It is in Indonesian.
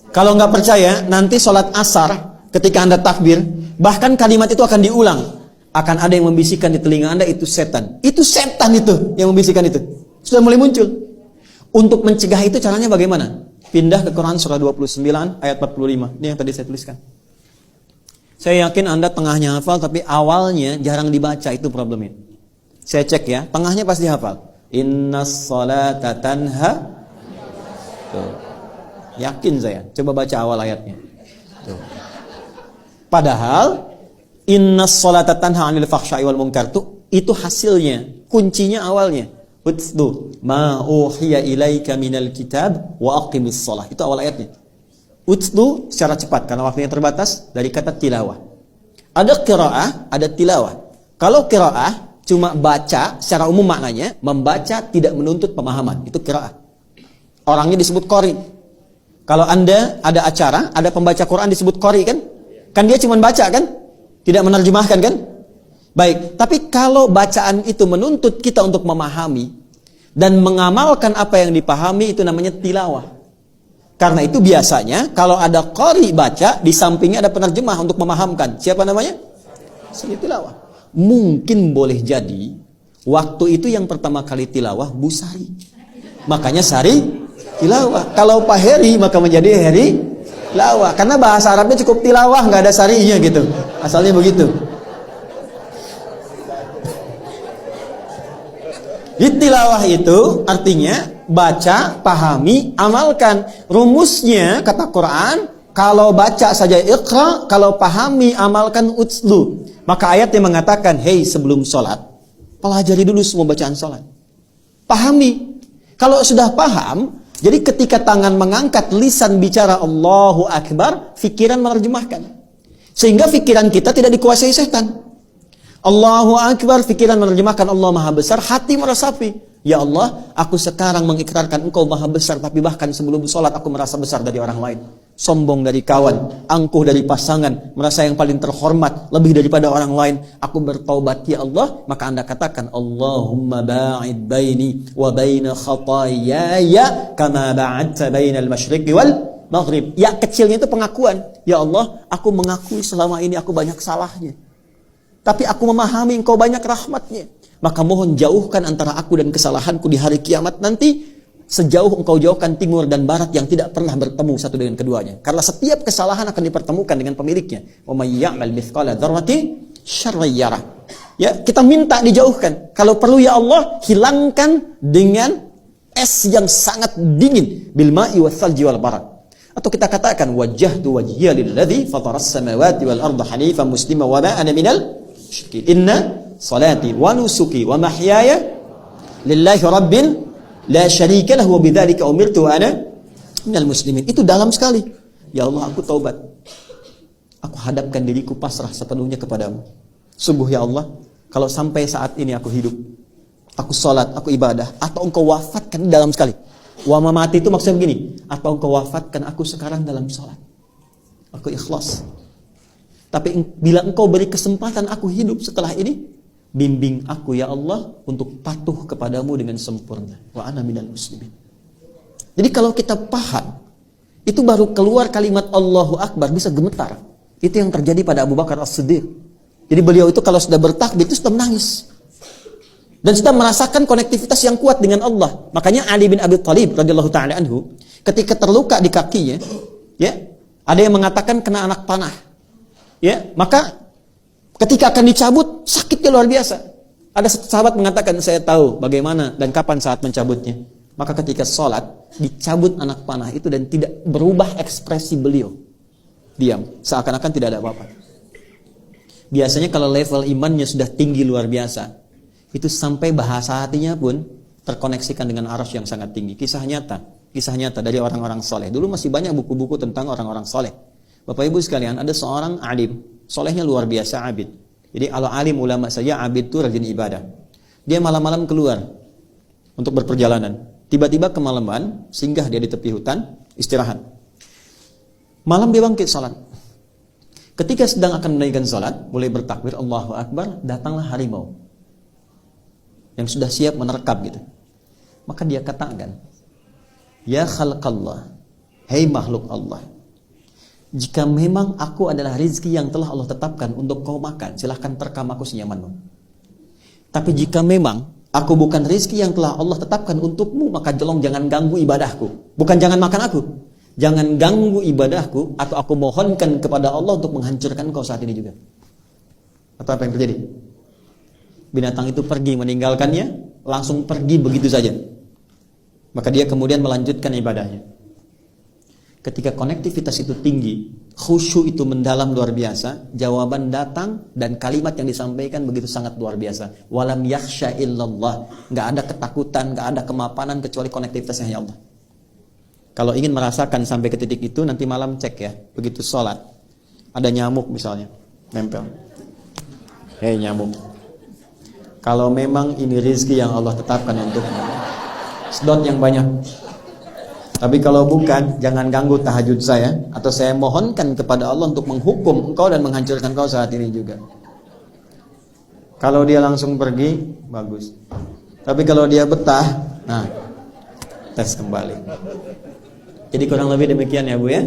Kalau nggak percaya, nanti sholat asar ketika Anda takbir, bahkan kalimat itu akan diulang. Akan ada yang membisikkan di telinga Anda, itu setan. Itu setan itu yang membisikkan itu. Sudah mulai muncul. Untuk mencegah itu caranya bagaimana? Pindah ke Quran surah 29 ayat 45. Ini yang tadi saya tuliskan. Saya yakin Anda tengahnya hafal, tapi awalnya jarang dibaca, itu problemnya. Saya cek ya, tengahnya pasti hafal. Innas salata tanha. Tuh. Yakin saya. Coba baca awal ayatnya. Tuh. Padahal innas salata tanha 'anil fahsya'i wal munkar itu hasilnya, kuncinya awalnya. Utlu ma uhiya ilaika minal kitab wa aqimis shalah. Itu awal ayatnya. Utlu secara cepat karena waktunya terbatas, dari kata tilawah. Ada qiraah, ada tilawah. Kalau qiraah cuma baca, secara umum maknanya membaca tidak menuntut pemahaman. Itu qiraah. Orangnya disebut qari. Kalau Anda ada acara, ada pembaca Quran disebut qari kan? Kan dia cuma baca kan? Tidak menerjemahkan kan? Baik, tapi kalau bacaan itu menuntut kita untuk memahami dan mengamalkan apa yang dipahami, itu namanya tilawah. Karena itu biasanya kalau ada qari baca, di sampingnya ada penerjemah untuk memahamkan. Siapa namanya? Seni tilawah. Mungkin boleh jadi waktu itu yang pertama kali tilawah Bu Sari. Makanya Sari tilawah. Kalau Pak Heri maka menjadi Heri tilawah. Karena bahasa Arabnya cukup tilawah, nggak ada sarinya gitu. Asalnya begitu. Tilawah itu artinya baca, pahami, amalkan. Rumusnya kata Quran, kalau baca saja iqra, kalau pahami, amalkan utslu. Maka ayat yang mengatakan, hei sebelum sholat, pelajari dulu semua bacaan sholat. Pahami. Kalau sudah paham, jadi ketika tangan mengangkat, lisan bicara Allahu Akbar, fikiran menerjemahkan. Sehingga fikiran kita tidak dikuasai setan. Allahu Akbar, fikiran menerjemahkan Allah Maha Besar, hati meresapi. Ya Allah, aku sekarang mengikrarkan Engkau Maha Besar, tapi bahkan sebelum sholat aku merasa besar dari orang lain. Sombong dari kawan, angkuh dari pasangan, merasa yang paling terhormat, lebih daripada orang lain. Aku bertaubat ya Allah, maka Anda katakan, Allahumma ba'id baini wa baina khataayaya kama ba'adta bainal masyriqi wal maghrib. Ya kecilnya itu pengakuan. Ya Allah, aku mengakui selama ini aku banyak salahnya. Tapi aku memahami Engkau banyak rahmatnya. Maka mohon jauhkan antara aku dan kesalahanku di hari kiamat nanti, sejauh Engkau jauhkan timur dan barat yang tidak pernah bertemu satu dengan keduanya. Karena setiap kesalahan akan dipertemukan dengan pemiliknya. Wa may ya'mal mithqala dzarratin syarran yarah. Ya, kita minta dijauhkan. Kalau perlu ya Allah, hilangkan dengan es yang sangat dingin, bil ma'i wath thalji wal barad. Atau kita katakan wajjahtu wajhiya lilladzi fataras samawati wal arda hanifan muslima wa ma ana minal inna salati wa nusuki wa mahyaya lillahi rabbil la syarika lahu wa bidzalika umirtu wa ana minal muslimin. Itu dalam sekali. Ya Allah, aku taubat. Aku hadapkan diriku pasrah sepenuhnya kepadamu. Sungguh ya Allah, kalau sampai saat ini aku hidup, aku salat, aku ibadah, atau Engkau wafatkan dalam sekali. Wa mamati itu maksudnya begini, atau Engkau wafatkan aku sekarang dalam salat. Aku ikhlas. Tapi bila Engkau beri kesempatan aku hidup setelah ini, bimbing aku ya Allah untuk patuh kepadamu dengan sempurna. Wa ana minal muslimin. Jadi kalau kita paham, itu baru keluar kalimat Allahu Akbar bisa gemetar. Itu yang terjadi pada Abu Bakar As-Siddiq. Jadi beliau itu kalau sudah bertakbir itu sudah menangis. Dan sudah merasakan konektivitas yang kuat dengan Allah. Makanya Ali bin Abi Thalib radhiyallahu taala anhu ketika terluka di kakinya, ya, ada yang mengatakan kena anak panah. Ya, maka ketika akan dicabut sakitnya luar biasa. Ada sahabat mengatakan, saya tahu bagaimana dan kapan saat mencabutnya. Maka ketika sholat dicabut anak panah itu dan tidak berubah ekspresi beliau, diam, seakan-akan tidak ada apa-apa. Biasanya kalau level imannya sudah tinggi luar biasa, itu sampai bahasa hatinya pun terkoneksikan dengan arasy yang sangat tinggi. Kisah nyata dari orang-orang soleh. Dulu masih banyak buku-buku tentang orang-orang soleh. Bapak Ibu sekalian, ada seorang alim, solehnya luar biasa, abid. Jadi kalau alim ulama saja, abid itu rajin ibadah. Dia malam-malam keluar untuk berperjalanan. Tiba-tiba kemalaman, singgah dia di tepi hutan, istirahat. Malam dia bangkit salat. Ketika sedang akan menaikkan salat, mulai bertakbir Allahu Akbar, datanglah harimau yang sudah siap menerkam gitu. Maka dia katakan, ya khalqallah, hei makhluk Allah, Jika memang aku adalah rizki yang telah Allah tetapkan untuk kau makan, silahkan terkam aku senyamanmu. Tapi jika memang aku bukan rizki yang telah Allah tetapkan untukmu, maka tolong jangan ganggu ibadahku. Bukan jangan makan aku, jangan ganggu ibadahku, atau aku mohonkan kepada Allah untuk menghancurkan kau saat ini juga. Atau apa yang terjadi? Binatang itu pergi meninggalkannya, langsung pergi begitu saja. Maka dia kemudian melanjutkan ibadahnya. Ketika konektivitas itu tinggi, khusyuk itu mendalam luar biasa, jawaban datang dan kalimat yang disampaikan begitu sangat luar biasa. Walam yakhsha illallah. Nggak ada ketakutan, nggak ada kemapanan kecuali konektivitasnya hanya Allah. Kalau ingin merasakan sampai ke titik itu, nanti malam cek ya. Begitu sholat, ada nyamuk misalnya, nempel. Hei nyamuk, kalau memang ini rezeki yang Allah tetapkan untukmu, sedot yang banyak. Tapi kalau bukan, jangan ganggu tahajud saya, atau saya mohonkan kepada Allah untuk menghukum engkau dan menghancurkan kau saat ini juga. Kalau dia langsung pergi, bagus. Tapi kalau dia betah, nah, tes kembali. Jadi kurang lebih demikian ya Bu ya.